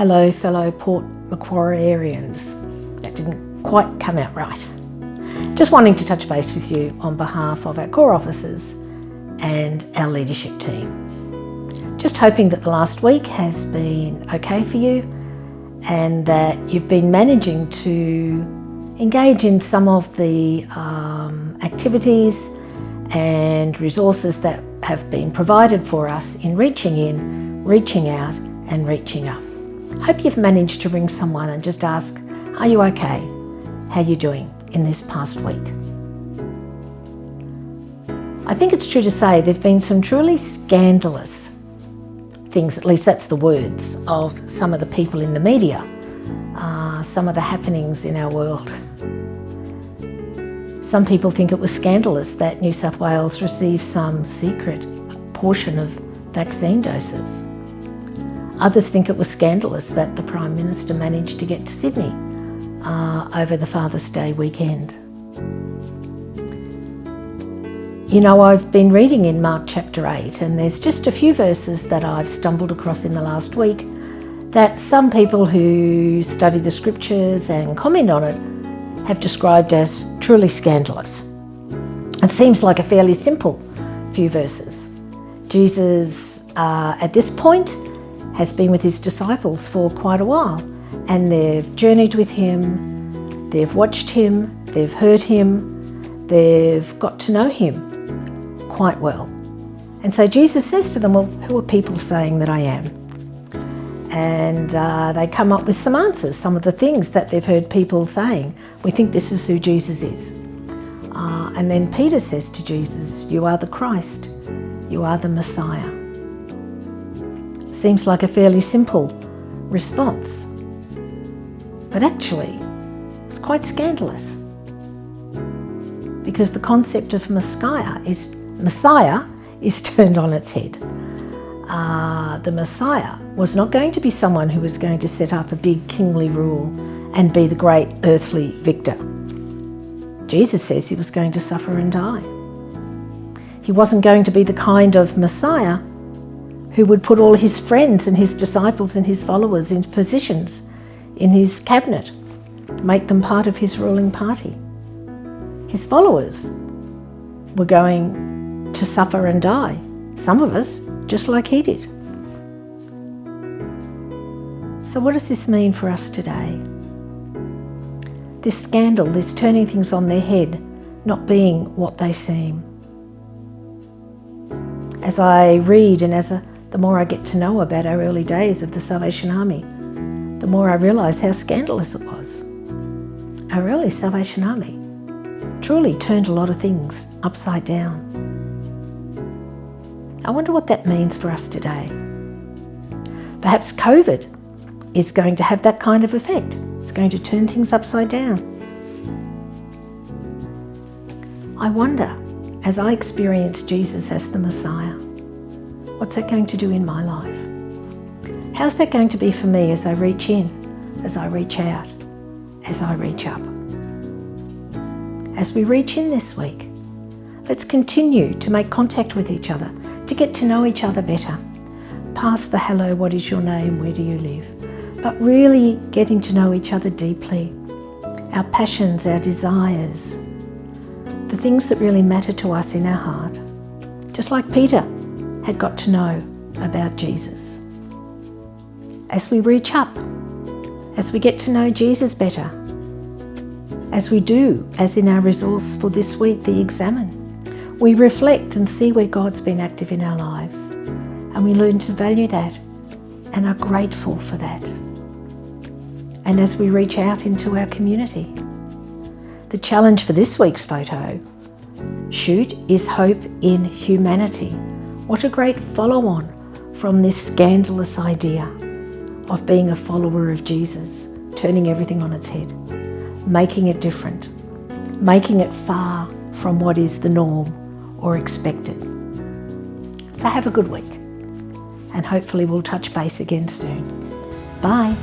Hello, fellow Port Macquarieians. That didn't quite come out right. Just wanting to touch base with you on behalf of our core officers and our leadership team. Just hoping that the last week has been okay for you and that you've been managing to engage in some of the activities and resources that have been provided for us in, reaching out and reaching up. Hope you've managed to ring someone and just ask, are you okay? How are you doing in this past week? I think it's true to say there have been some truly scandalous things, at least that's the words of some of the people in the media, some of the happenings in our world. Some people think it was scandalous that New South Wales received some secret portion of vaccine doses. Others think it was scandalous that the Prime Minister managed to get to Sydney over the Father's Day weekend. You know, I've been reading in Mark chapter 8, and there's just a few verses that I've stumbled across in the last week that some people who study the scriptures and comment on it have described as truly scandalous. It seems like a fairly simple few verses. Jesus, at this point, has been with his disciples for quite a while, and they've journeyed with him, they've watched him, they've heard him, they've got to know him quite well. And so Jesus says to them, well, who are people saying that I am? And they come up with some answers, some of the things that they've heard people saying. We think this is who Jesus is. And then Peter says to Jesus, you are the Christ, you are the Messiah. Seems like a fairly simple response, but actually it's quite scandalous, because the concept of Messiah is turned on its head. The Messiah was not going to be someone who was going to set up a big kingly rule and be the great earthly victor. Jesus says he was going to suffer and die. He wasn't going to be the kind of Messiah who would put all his friends and his disciples and his followers in positions in his cabinet, make them part of his ruling party. His followers were going to suffer and die, some of us just like he did. So what does this mean for us today? This scandal, this turning things on their head, not being what they seem. As I read and the more I get to know about our early days of the Salvation Army, the more I realise how scandalous it was. Our early Salvation Army truly turned a lot of things upside down. I wonder what that means for us today. Perhaps COVID is going to have that kind of effect. It's going to turn things upside down. I wonder, as I experience Jesus as the Messiah, what's that going to do in my life? How's that going to be for me as I reach in, as I reach out, as I reach up? As we reach in this week, let's continue to make contact with each other, to get to know each other better. Past the hello, what is your name, where do you live? But really getting to know each other deeply, our passions, our desires, the things that really matter to us in our heart. Just like Peter had got to know about Jesus. As we reach up, as we get to know Jesus better, as we do, as in our resource for this week, the Examine, we reflect and see where God's been active in our lives, and we learn to value that and are grateful for that. And as we reach out into our community, the challenge for this week's photo shoot is hope in humanity. What a great follow-on from this scandalous idea of being a follower of Jesus, turning everything on its head, making it different, making it far from what is the norm or expected. So have a good week, and hopefully we'll touch base again soon. Bye.